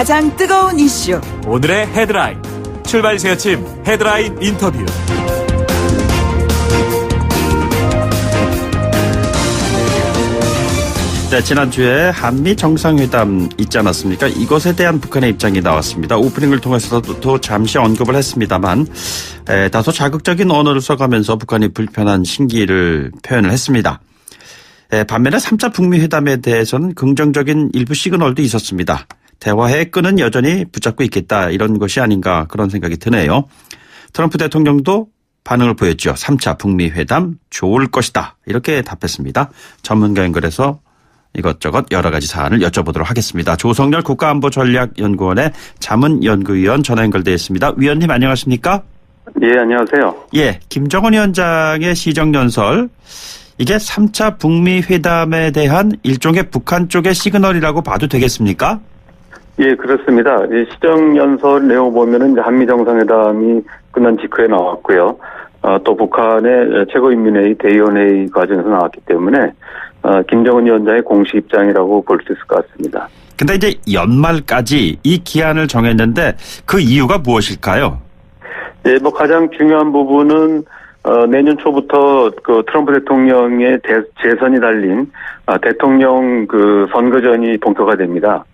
가장 뜨거운 이슈. 오늘의 헤드라인. 출발 새아침 헤드라인 인터뷰. 네, 지난주에 한미 정상회담 있지 않았습니까? 이것에 대한 북한의 입장이 나왔습니다. 오프닝을 통해서도 잠시 언급을 했습니다만 다소 자극적인 언어를 써가면서 북한이 불편한 신기를 표현을 했습니다. 반면에 3차 북미 회담에 대해서는 긍정적인 일부 시그널도 있었습니다. 대화의 끈은 여전히 붙잡고 있겠다, 이런 것이 아닌가 그런 생각이 드네요. 트럼프 대통령도 반응을 보였죠. 3차 북미 회담 좋을 것이다, 이렇게 답했습니다. 전문가 연결해서 이것저것 여러 가지 사안을 여쭤보도록 하겠습니다. 조성열 국가안보전략연구원의 자문연구위원 전화 연결되어 있습니다. 위원님 안녕하십니까? 예, 안녕하세요. 예, 김정은 위원장의 시정연설, 이게 3차 북미 회담에 대한 일종의 북한 쪽의 시그널이라고 봐도 되겠습니까? 예, 그렇습니다. 시정연설 내용 보면은 이제 한미 정상회담이 끝난 직후에 나왔고요. 또 북한의 최고인민회의 대의원회의 과정에서 나왔기 때문에 김정은 위원장의 공식 입장이라고 볼 수 있을 것 같습니다. 근데 이제 연말까지 이 기한을 정했는데 그 이유가 무엇일까요? 예, 뭐 가장 중요한 부분은 내년 초부터 그 트럼프 대통령의 재선이 달린 대통령 그 선거전이 본격화됩니다.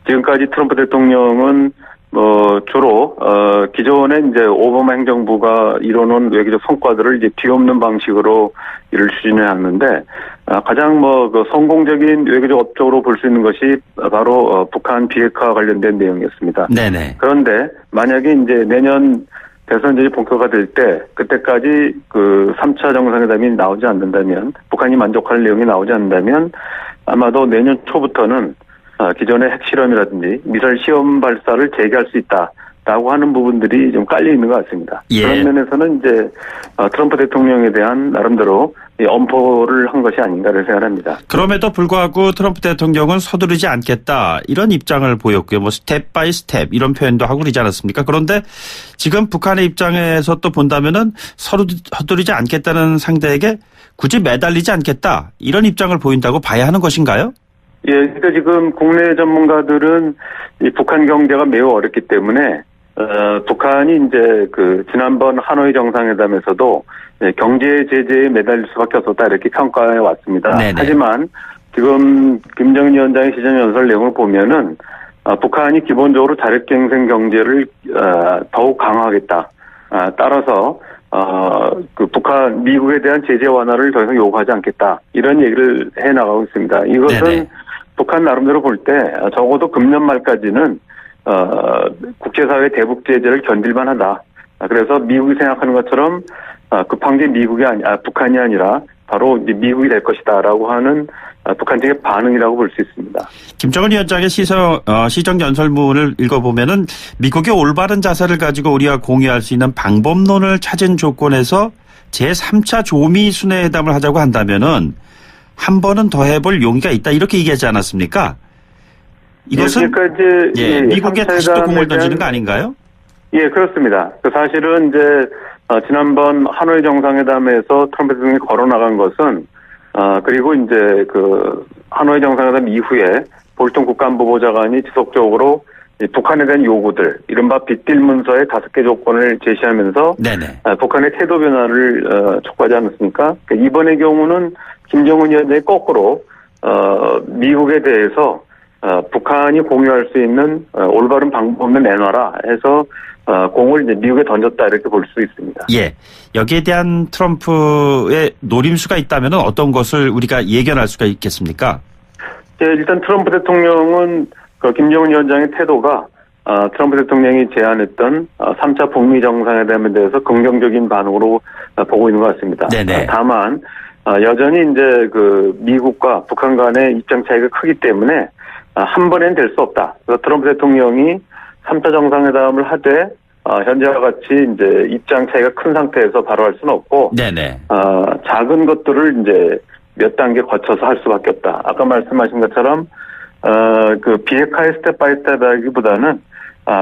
지금까지 트럼프 대통령은 주로 기존에 이제 오바마 행정부가 이뤄놓은 외교적 성과들을 이제 뒤엎는 방식으로 일을 추진해 왔는데, 가장 그 성공적인 외교적 업적으로 볼 수 있는 것이 바로 북한 비핵화 관련된 내용이었습니다. 네네. 그런데 만약에 이제 내년 대선전이 본격화될 때, 그때까지 그 3차 정상회담이 나오지 않는다면, 북한이 만족할 내용이 나오지 않는다면 아마도 내년 초부터는 기존의 핵실험이라든지 미사일 시험 발사를 재개할 수 있다라고 하는 부분들이 좀 깔려 있는 것 같습니다. 예. 그런 면에서는 이제 트럼프 대통령에 대한 나름대로 엄포를 한 것이 아닌가를 생각합니다. 그럼에도 불구하고 트럼프 대통령은 서두르지 않겠다, 이런 입장을 보였고요. 뭐 스텝 바이 스텝 이런 표현도 하고 그러지 않았습니까? 그런데 지금 북한의 입장에서 또 본다면은 서두르지 않겠다는 상대에게 굳이 매달리지 않겠다, 이런 입장을 보인다고 봐야 하는 것인가요? 예, 그러니까 지금 국내 전문가들은 이 북한 경제가 매우 어렵기 때문에 북한이 이제 그 지난번 하노이 정상회담에서도 경제 제재에 매달릴 수밖에 없었다, 이렇게 평가해 왔습니다. 네네. 하지만 지금 김정은 위원장의 시정연설 내용을 보면은 북한이 기본적으로 자력갱생 경제를 더욱 강화하겠다. 따라서 그 북한 미국에 대한 제재 완화를 더 이상 요구하지 않겠다, 이런 얘기를 해 나가고 있습니다. 이것은 네네. 북한 나름대로 볼 때 적어도 금년 말까지는 국제사회 대북 제재를 견딜만 하다. 그래서 미국이 생각하는 것처럼 급한 게 북한이 아니라 바로 미국이 될 것이다라고 하는 북한 측의 반응이라고 볼 수 있습니다. 김정은 위원장의 시정연설문을 읽어보면은 미국의 올바른 자세를 가지고 우리와 공유할 수 있는 방법론을 찾은 조건에서 제3차 조미 순회회담을 하자고 한다면은 한 번은 더 해볼 용의가 있다, 이렇게 얘기하지 않았습니까? 이것은 미국에 다시 또 공을 던지는 거 아닌가요? 예, 그렇습니다. 사실은 이제 지난번 하노이 정상회담에서 트럼프 대통령이 걸어나간 것은 그리고 이제 그 하노이 정상회담 이후에 볼턴 국가안보보좌관이 지속적으로 북한에 대한 요구들, 이른바 빅딜 문서의 5개 조건을 제시하면서 네네. 북한의 태도 변화를 촉구하지 않았습니까? 그러니까 이번의 경우는 김정은 위원장이 거꾸로 미국에 대해서 북한이 공유할 수 있는 올바른 방법을 내놔라 해서 공을 이제 미국에 던졌다, 이렇게 볼 수 있습니다. 예, 여기에 대한 트럼프의 노림수가 있다면 어떤 것을 우리가 예견할 수가 있겠습니까? 예, 일단 트럼프 대통령은 그 김정은 위원장의 태도가 트럼프 대통령이 제안했던 3차 북미 정상회담에 대해서 긍정적인 반응으로 보고 있는 것 같습니다. 네네. 다만 여전히 이제 그 미국과 북한 간의 입장 차이가 크기 때문에 한 번엔 될 수 없다. 그래서 트럼프 대통령이 3차 정상회담을 하되 현재와 같이 이제 입장 차이가 큰 상태에서 바로 할 수는 없고, 네네. 작은 것들을 이제 몇 단계 거쳐서 할 수밖에 없다. 아까 말씀하신 것처럼 그 비핵화의 스텝 바이 스텝이라기보다는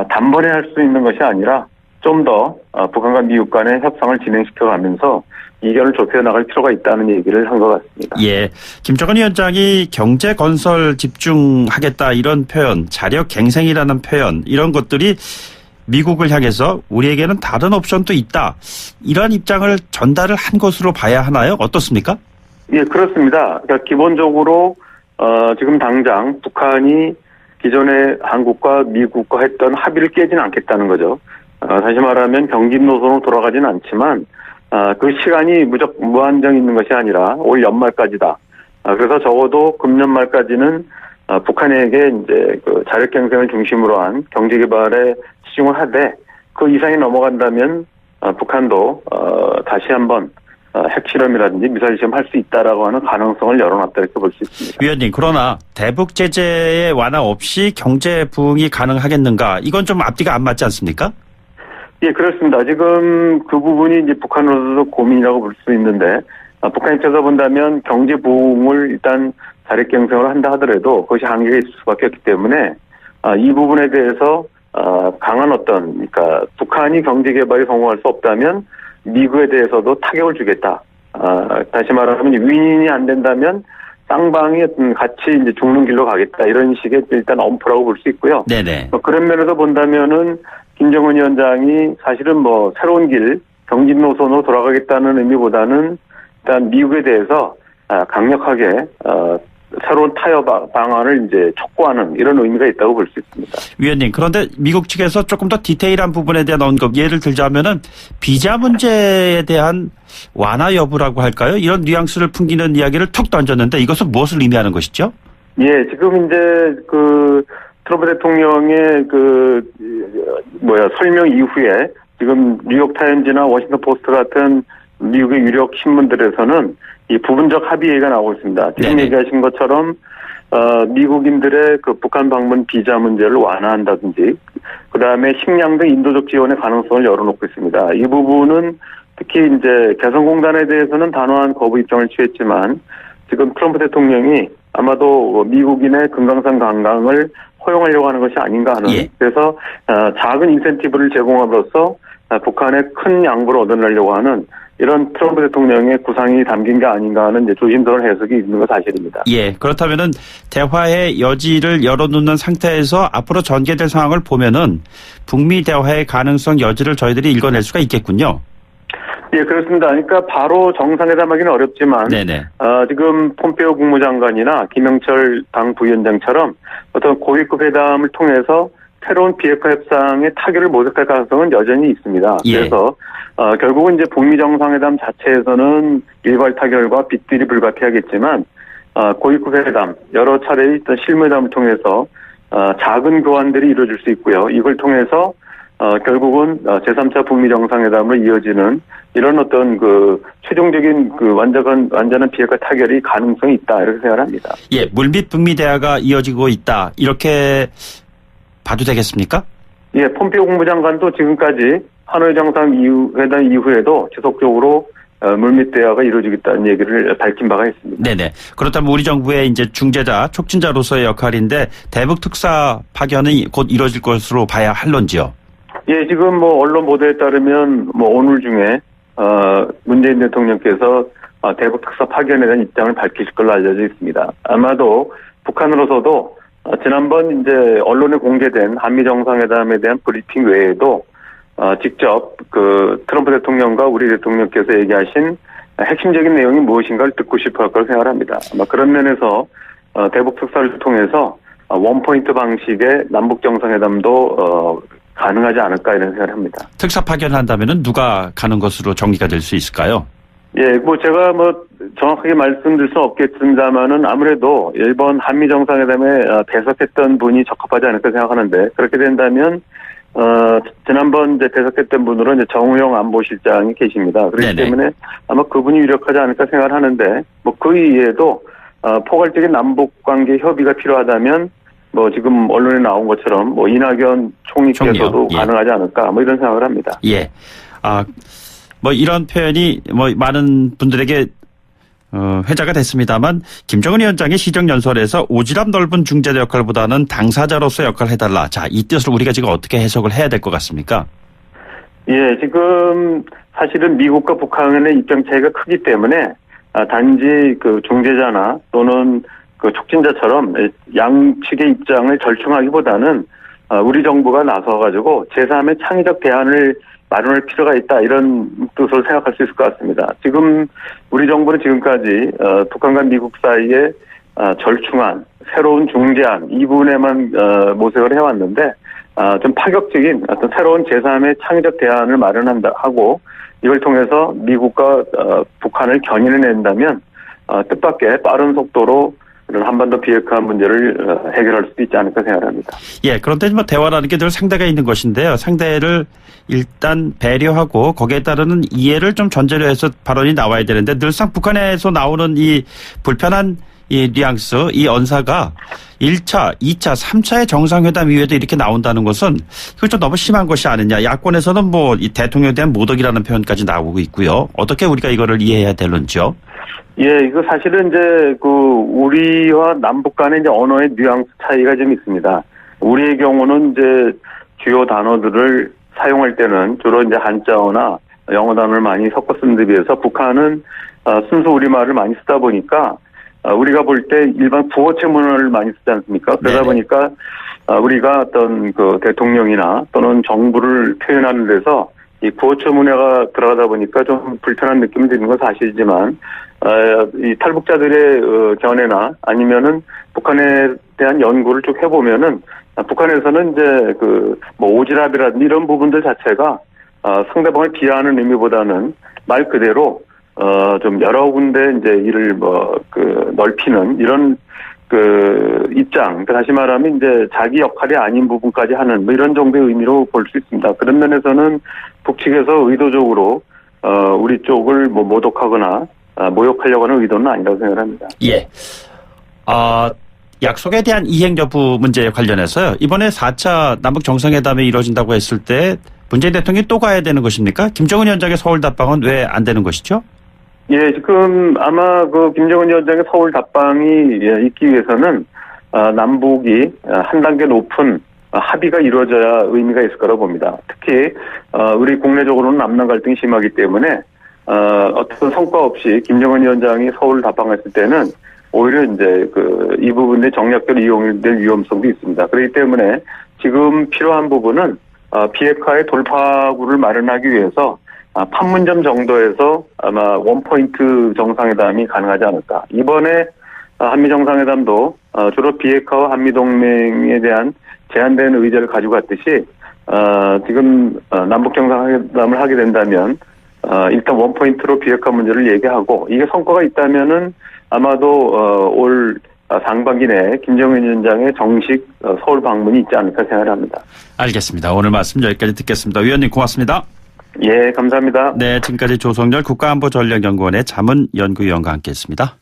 단번에 할 수 있는 것이 아니라 좀 더 북한과 미국 간의 협상을 진행시켜가면서 이견을 좁혀 나갈 필요가 있다는 얘기를 한 것 같습니다. 예. 김정은 위원장이 경제 건설 집중하겠다 이런 표현, 자력 갱생이라는 표현 이런 것들이 미국을 향해서 우리에게는 다른 옵션도 있다. 이런 입장을 전달을 한 것으로 봐야 하나요? 어떻습니까? 예, 그렇습니다. 그러니까 기본적으로 지금 당장 북한이 기존에 한국과 미국과 했던 합의를 깨지는 않겠다는 거죠. 다시 말하면 경직 노선으로 돌아가지는 않지만 그 시간이 무한정 있는 것이 아니라 올 연말까지다. 그래서 적어도 금년 말까지는 북한에게 이제 그 자력갱생을 중심으로 한 경제개발에 집중을 하되 그 이상이 넘어간다면 북한도 다시 한번 핵실험이라든지 미사일 시험 할 수 있다라고 하는 가능성을 열어놨다 이렇게 볼 수 있습니다. 위원님, 그러나 대북 제재의 완화 없이 경제 부흥이 가능하겠는가? 이건 좀 앞뒤가 안 맞지 않습니까? 예, 그렇습니다. 지금 그 부분이 이제 북한으로서도 고민이라고 볼 수 있는데 북한 입장에서 본다면 경제 부흥을 일단 자력갱생을 한다 하더라도 그것이 한계가 있을 수밖에 없기 때문에 이 부분에 대해서 강한 그러니까 북한이 경제개발에 성공할 수 없다면 미국에 대해서도 타격을 주겠다. 다시 말하면 윈윈이 안 된다면 쌍방이 같이 이제 죽는 길로 가겠다. 이런 식의 일단 엄포라고 볼 수 있고요. 네네. 그런 면에서 본다면은 김정은 위원장이 사실은 새로운 길, 경직 노선으로 돌아가겠다는 의미보다는 일단 미국에 대해서 강력하게 새로운 타협 방안을 이제 촉구하는 이런 의미가 있다고 볼 수 있습니다. 위원님, 그런데 미국 측에서 조금 더 디테일한 부분에 대한 언급, 예를 들자면은 비자 문제에 대한 완화 여부라고 할까요? 이런 뉘앙스를 풍기는 이야기를 툭 던졌는데 이것은 무엇을 의미하는 것이죠? 예, 지금 이제 트럼프 대통령의 설명 이후에 지금 뉴욕타임즈나 워싱턴 포스트 같은 미국의 유력 신문들에서는 이 부분적 합의 얘기가 나오고 있습니다. 지금 네네. 얘기하신 것처럼 미국인들의 그 북한 방문 비자 문제를 완화한다든지 그다음에 식량 등 인도적 지원의 가능성을 열어놓고 있습니다. 이 부분은 특히 이제 개성공단에 대해서는 단호한 거부 입장을 취했지만 지금 트럼프 대통령이 아마도 미국인의 금강산 관광을 허용하려고 하는 것이 아닌가 하는 그래서 작은 인센티브를 제공함으로써 북한에 큰 양보를 얻어내려고 하는 이런 트럼프 대통령의 구상이 담긴 게 아닌가 하는 이제 조심스러운 해석이 있는 건 사실입니다. 예, 그렇다면은 대화의 여지를 열어놓는 상태에서 앞으로 전개될 상황을 보면은 북미 대화의 가능성 여지를 저희들이 읽어낼 수가 있겠군요. 예, 그렇습니다. 그러니까 바로 정상회담하기는 어렵지만 지금 폼페오 국무장관이나 김영철 당 부위원장처럼 어떤 고위급 회담을 통해서 새로운 비핵화 협상의 타결을 모색할 가능성은 여전히 있습니다. 예. 그래서 결국은 이제 북미 정상회담 자체에서는 일괄 타결과 빅딜이 불가피하겠지만 고위급 회담 여러 차례의 어떤 실무회담을 통해서 작은 교환들이 이루어질 수 있고요. 이걸 통해서 결국은 제3차 북미 정상회담으로 이어지는 이런 어떤 최종적인 완전한 비핵화 타결이 가능성이 있다 이렇게 생각합니다. 예, 물밑 북미 대화가 이어지고 있다 이렇게 봐도 되겠습니까? 예, 폼페오 국무장관도 지금까지 하노이 정상회담 이후에도 지속적으로 물밑 대화가 이루어지겠다는 얘기를 밝힌 바가 있습니다. 네네. 그렇다면 우리 정부의 이제 중재자, 촉진자로서의 역할인데 대북 특사 파견이 곧 이루어질 것으로 봐야 할런지요? 예, 지금 언론 보도에 따르면 오늘 중에 문재인 대통령께서 대북 특사 파견에 대한 입장을 밝히실 걸로 알려져 있습니다. 아마도 북한으로서도 지난번 이제 언론에 공개된 한미 정상회담에 대한 브리핑 외에도 직접 트럼프 대통령과 우리 대통령께서 얘기하신 핵심적인 내용이 무엇인가를 듣고 싶어 할 거라고 생각합니다. 아마 그런 면에서 대북 특사를 통해서 원포인트 방식의 남북 정상회담도 가능하지 않을까 이런 생각을 합니다. 특사 파견한다면은 누가 가는 것으로 정리가 될 수 있을까요? 예, 제가 정확하게 말씀드릴 수는 없겠습니다만은 아무래도 일본 한미 정상회담에 배석했던 분이 적합하지 않을까 생각하는데 그렇게 된다면 지난번 이제 배석했던 분으로 이제 정우영 안보실장이 계십니다. 그렇기 네네. 때문에 아마 그분이 유력하지 않을까 생각을 하는데 그 이외에도 포괄적인 남북 관계 협의가 필요하다면 지금 언론에 나온 것처럼 이낙연 총리께서도 예. 가능하지 않을까 이런 생각을 합니다. 예. 이런 표현이 많은 분들에게 회자가 됐습니다만 김정은 위원장의 시정연설에서 오지랖 넓은 중재자 역할보다는 당사자로서 역할을 해달라. 자, 이 뜻을 우리가 지금 어떻게 해석을 해야 될 것 같습니까? 예, 지금 사실은 미국과 북한의 입장 차이가 크기 때문에 단지 그 중재자나 또는 그 촉진자처럼 양측의 입장을 절충하기보다는 우리 정부가 나서가지고 제3의 창의적 대안을 마련할 필요가 있다, 이런 뜻으로 생각할 수 있을 것 같습니다. 지금 우리 정부는 지금까지 북한과 미국 사이에 절충안, 새로운 중재안 이 부분에만 모색을 해왔는데 좀 파격적인 어떤 새로운 제3의 창의적 대안을 마련한다 하고 이걸 통해서 미국과 북한을 견인해낸다면 뜻밖의 빠른 속도로 이런 한반도 비핵화 문제를 해결할 수도 있지 않을까 생각합니다. 예, 그런데 뭐 대화라는 게 늘 상대가 있는 것인데요. 상대를 일단 배려하고 거기에 따르는 이해를 좀 전제로 해서 발언이 나와야 되는데 늘상 북한에서 나오는 이 불편한 이 뉘앙스, 이 언사가 1차, 2차, 3차의 정상회담 이후에도 이렇게 나온다는 것은 이거 좀 너무 심한 것이 아니냐. 야권에서는 뭐 이 대통령에 대한 모독이라는 표현까지 나오고 있고요. 어떻게 우리가 이거를 이해해야 되는지요? 예, 이거 사실은 이제 그 우리와 남북 간의 이제 언어의 뉘앙스 차이가 좀 있습니다. 우리의 경우는 이제 주요 단어들을 사용할 때는 주로 이제 한자어나 영어 단어를 많이 섞어 쓰는 데 비해서 북한은 순수 우리말을 많이 쓰다 보니까 우리가 볼 때 일반 부호체 문화를 많이 쓰지 않습니까? 그러다 보니까 우리가 어떤 그 대통령이나 또는 정부를 표현하는 데서 이 구호체 문화가 들어가다 보니까 좀 불편한 느낌이 드는 건 사실이지만 이 탈북자들의 견해나 아니면은 북한에 대한 연구를 쭉 해보면은 북한에서는 이제 그 뭐 오지랖이라든지 이런 부분들 자체가 상대방을 비하하는 의미보다는 말 그대로 좀 여러 군데 이제 이를 뭐 그 넓히는 이런 그 입장, 다시 말하면 이제 자기 역할이 아닌 부분까지 하는 뭐 이런 정도의 의미로 볼 수 있습니다. 그런 면에서는 북측에서 의도적으로 우리 쪽을 뭐 모독하거나 모욕하려고 하는 의도는 아니라고 생각합니다. 예. 약속에 대한 이행 여부 문제에 관련해서요. 이번에 4차 남북 정상회담이 이루어진다고 했을 때 문재인 대통령이 또 가야 되는 것입니까? 김정은 위원장의 서울 답방은 왜 안 되는 것이죠? 예, 지금 아마 그 김정은 위원장의 서울 답방이 있기 위해서는 남북이 한 단계 높은 합의가 이루어져야 의미가 있을 거라고 봅니다. 특히 우리 국내적으로는 남남 갈등이 심하기 때문에 어떤 성과 없이 김정은 위원장이 서울 답방했을 때는 오히려 이제 이 부분의 정략적으로 이용될 위험성도 있습니다. 그렇기 때문에 지금 필요한 부분은 비핵화의 돌파구를 마련하기 위해서 판문점 정도에서 아마 원포인트 정상회담이 가능하지 않을까. 이번에 한미 정상회담도 주로 비핵화와 한미동맹에 대한 제한된 의제를 가지고 갔듯이 지금 남북 정상회담을 하게 된다면 일단 원포인트로 비핵화 문제를 얘기하고 이게 성과가 있다면은 아마도 올 상반기 내에 김정은 위원장의 정식 서울 방문이 있지 않을까 생각을 합니다. 알겠습니다. 오늘 말씀 여기까지 듣겠습니다. 위원님 고맙습니다. 예, 감사합니다. 네, 지금까지 조성열 국가안보전략연구원의 자문연구위원과 함께했습니다.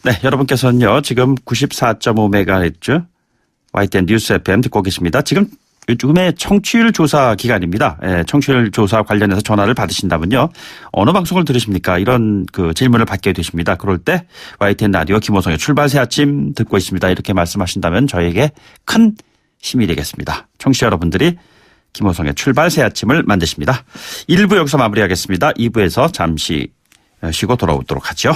네, 여러분께서는요 지금 94.5MHz YTN 뉴스 FM 듣고 계십니다. 지금 요즘에 청취율 조사 기간입니다. 청취율 조사 관련해서 전화를 받으신다면요. 어느 방송을 들으십니까? 이런 그 질문을 받게 되십니다. 그럴 때 YTN 라디오 김호성의 출발새 아침 듣고 있습니다. 이렇게 말씀하신다면 저에게 큰 힘이 되겠습니다. 청취자 여러분들이 김호성의 출발새 아침을 만드십니다. 1부 여기서 마무리하겠습니다. 2부에서 잠시 쉬고 돌아오도록 하죠.